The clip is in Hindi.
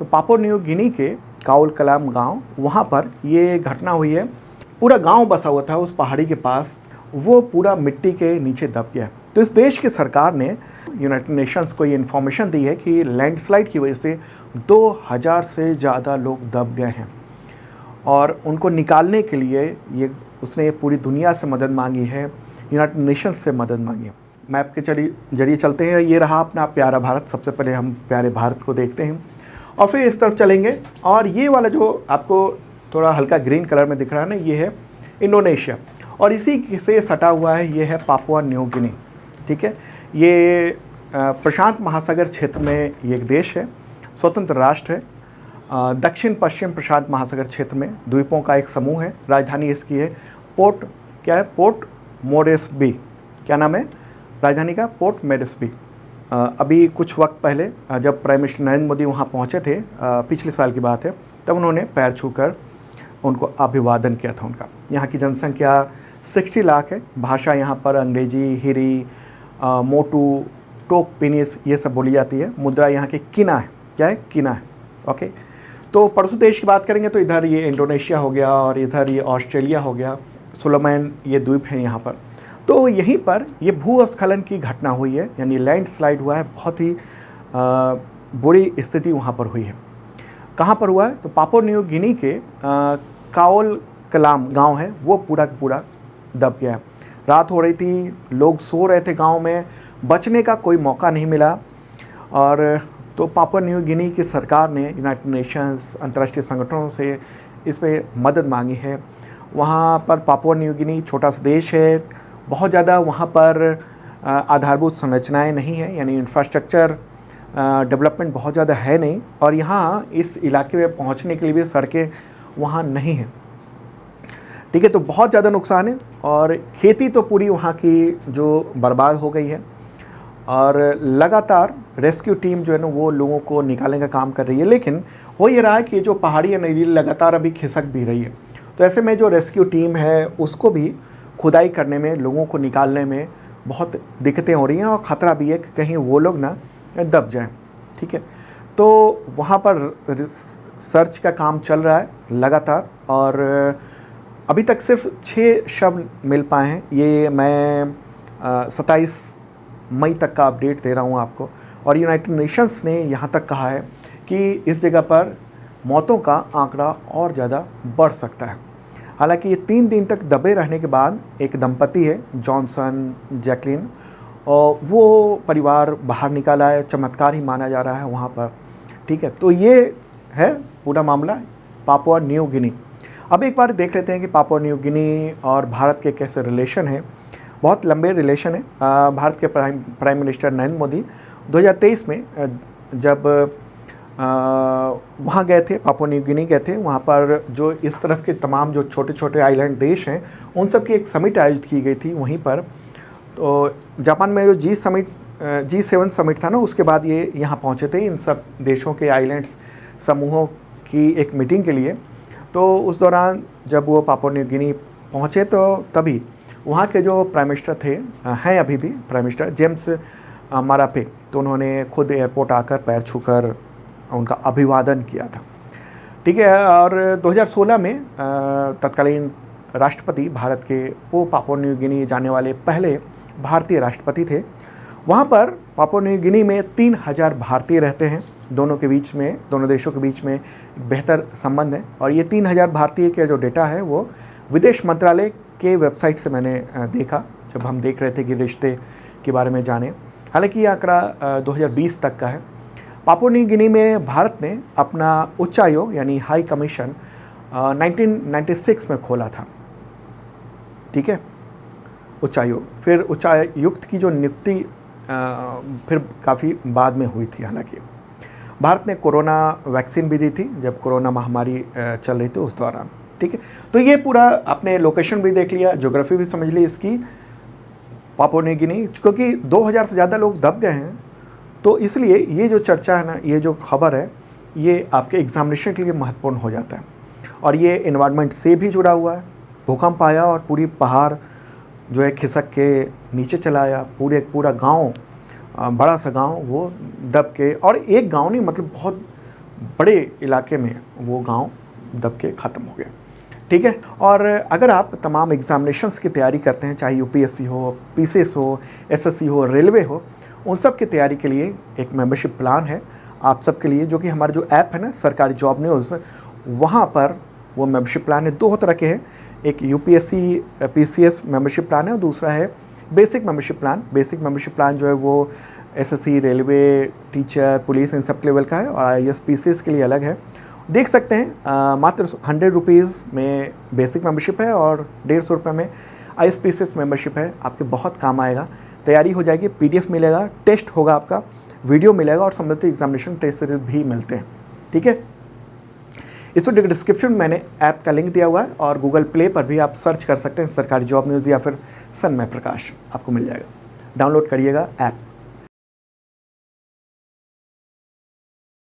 तो पापुआ न्यू गिनी के काउल कलाम गांव, वहाँ पर ये घटना हुई है। पूरा गांव बसा हुआ था उस पहाड़ी के पास, वो पूरा मिट्टी के नीचे दब गया। तो इस देश की सरकार ने यूनाइटेड नेशंस को ये इन्फॉर्मेशन दी है कि लैंडस्लाइड की वजह से 2000 से ज़्यादा लोग दब गए हैं और उनको निकालने के लिए उसने पूरी दुनिया से मदद मांगी है, यूनाइटेड नेशंस से मदद मांगी है। मैप के जरिए चलते हैं। ये रहा अपना प्यारा भारत। सबसे पहले हम प्यारे भारत को देखते हैं और फिर इस तरफ चलेंगे। और ये वाला जो आपको थोड़ा हल्का ग्रीन कलर में दिख रहा है ना, ये है इंडोनेशिया और इसी से सटा हुआ है ये है पापुआ न्यू गिनी। ठीक है, ये प्रशांत महासागर क्षेत्र में ये एक देश है, स्वतंत्र राष्ट्र है। दक्षिण पश्चिम प्रशांत महासागर क्षेत्र में द्वीपों का एक समूह है। राजधानी इसकी है पोर्ट मोरेस्बी। क्या नाम है राजधानी का? Port Moresby. अभी कुछ वक्त पहले जब प्राइम मिनिस्टर नरेंद्र मोदी वहाँ पहुँचे थे, पिछले साल की बात है, तब उन्होंने पैर छूकर उनको अभिवादन किया था उनका। यहाँ की जनसंख्या 60 लाख है। भाषा यहाँ पर अंग्रेजी, हिरी, मोटू, टोक पिनिस ये सब बोली जाती है। मुद्रा यहाँ की किना है। क्या है? किना है। ओके, तो पड़ोसी देश की बात करेंगे तो इधर ये इंडोनेशिया हो गया और इधर ये ऑस्ट्रेलिया हो गया, सोलोमन ये द्वीप हैं यहाँ पर। तो यहीं पर ये भूस्खलन की घटना हुई है, यानी लैंडस्लाइड हुआ है। बहुत ही बुरी स्थिति वहाँ पर हुई है। कहाँ पर हुआ है? तो पापुआ न्यू गिनी के काउल कलाम गांव है, वो पूरा दब गया। रात हो रही थी, लोग सो रहे थे गांव में, बचने का कोई मौका नहीं मिला। और तो पापुआ न्यू गिनी की सरकार ने यूनाइटेड नेशंस, अंतर्राष्ट्रीय संगठनों से इस पर मदद मांगी है। वहाँ पर पापुआ न्यू गिनी छोटा सा देश है, बहुत ज़्यादा वहाँ पर आधारभूत संरचनाएं नहीं है, यानी इंफ्रास्ट्रक्चर डेवलपमेंट बहुत ज़्यादा है नहीं। और यहाँ इस इलाके में पहुँचने के लिए भी सड़कें वहाँ नहीं हैं। ठीक है, तो बहुत ज़्यादा नुकसान है और खेती तो पूरी वहाँ की जो बर्बाद हो गई है। और लगातार रेस्क्यू टीम जो है ना वो लोगों को निकालने का काम कर रही है, लेकिन हो ये रहा है कि जो पहाड़ी है नदी लगातार अभी खिसक भी रही है। तो ऐसे में जो रेस्क्यू टीम है उसको भी खुदाई करने में, लोगों को निकालने में बहुत दिक्कतें हो रही हैं और ख़तरा भी है कि कहीं वो लोग ना दब जाएं। ठीक है, तो वहाँ पर सर्च का काम चल रहा है लगातार और अभी तक सिर्फ 6 शव मिल पाए हैं। ये मैं 27 मई तक का अपडेट दे रहा हूँ आपको। और यूनाइटेड नेशंस ने यहाँ तक कहा है कि इस जगह पर मौतों का आंकड़ा और ज़्यादा बढ़ सकता है। हालांकि ये 3 दिन तक दबे रहने के बाद एक दंपति है, जॉनसन जैकलिन, और वो परिवार बाहर निकाला है। चमत्कार ही माना जा रहा है वहाँ पर। ठीक है, तो ये है पूरा मामला पापुआ न्यू गिनी। अब एक बार देख लेते हैं कि पापुआ न्यू गिनी और भारत के कैसे रिलेशन है। बहुत लंबे रिलेशन है। भारत के प्राइम मिनिस्टर नरेंद्र मोदी 2023 में जब वहाँ गए थे, पापुआ न्यू गिनी गए थे, वहाँ पर जो इस तरफ के तमाम जो छोटे छोटे आइलैंड देश हैं उन सब की एक समिट आयोजित की गई थी वहीं पर। तो जापान में जो G7 समिट था ना, उसके बाद ये यहाँ पहुँचे थे, इन सब देशों के आइलैंड्स समूहों की एक मीटिंग के लिए। तो उस दौरान जब वो पापुआ न्यू गिनी पहुँचे तो तभी वहाँ के जो प्राइम मिनिस्टर थे, हैं अभी भी प्राइम मिनिस्टर, जेम्स मारापे, तो उन्होंने खुद एयरपोर्ट आकर पैर छूकर उनका अभिवादन किया था। ठीक है, और 2016 में तत्कालीन राष्ट्रपति भारत के, वो पापुआ न्यू गिनी जाने वाले पहले भारतीय राष्ट्रपति थे। वहाँ पर पापुआ न्यू गिनी में 3000 भारतीय रहते हैं। दोनों देशों के बीच में बेहतर संबंध है। और ये 3000 भारतीय के जो डेटा है वो विदेश मंत्रालय के वेबसाइट से मैंने देखा जब हम देख रहे थे कि रिश्ते के बारे में जाने। हालांकि ये आंकड़ा 2020 तक का है। पापुआ न्यू गिनी में भारत ने अपना उच्चायोग यानी हाई कमीशन 1996 में खोला था। ठीक है, उच्चायोग। फिर उच्चायुक्त की जो नियुक्ति फिर काफ़ी बाद में हुई थी। हालांकि भारत ने कोरोना वैक्सीन भी दी थी जब कोरोना महामारी चल रही थी उस दौरान। ठीक है, तो ये पूरा आपने लोकेशन भी देख लिया, ज्योग्राफी भी समझ ली इसकी, पापुआ न्यू गिनी। क्योंकि 2000 से ज़्यादा लोग दब गए हैं, तो इसलिए ये जो चर्चा है ना, ये जो खबर है, ये आपके एग्जामिनेशन के लिए महत्वपूर्ण हो जाता है। और ये एनवायरनमेंट से भी जुड़ा हुआ है। भूकंप आया और पूरी पहाड़ जो है खिसक के नीचे चला आया। पूरा गांव, बड़ा सा गांव वो दब के, और एक गांव नहीं, मतलब बहुत बड़े इलाके में वो गांव दब के ख़त्म हो गया। ठीक है। और अगर आप तमाम एग्ज़ामिनेशंस की तैयारी करते हैं, चाहे यूपीएससी हो, पीसीएस हो, एसएससी हो, रेलवे हो, उन सब की तैयारी के लिए एक मेंबरशिप प्लान है आप सबके लिए, जो कि हमारा जो ऐप है ना सरकारी जॉब न्यूज़, वहाँ पर वो मेंबरशिप प्लान है। 2 तरह के हैं, एक यूपीएससी पीसीएस मेंबरशिप प्लान है और दूसरा है basic membership plan. Basic membership plan जो है वो एसएससी, रेलवे, टीचर, पुलिस, इन सब लेवल का है, और आईएएस पीसीएस के लिए अलग है। देख सकते हैं मात्र 100 रुपीज़ में बेसिक मेंबरशिप है और 150 रुपये में आईएएस पीसीएस मेंबरशिप है। आपके बहुत काम आएगा, तैयारी हो जाएगी, पीडीएफ मिलेगा, टेस्ट होगा आपका, वीडियो मिलेगा और संबंधित एग्जामिनेशन टेस्ट सीरीज भी मिलते हैं। ठीक है। इस वीडियो के डिस्क्रिप्शन में मैंने ऐप का लिंक दिया हुआ है और गूगल प्ले पर भी आप सर्च कर सकते हैं सरकारी जॉब न्यूज़ या फिर सन्मय प्रकाश, आपको मिल जाएगा। डाउनलोड करिएगा ऐप।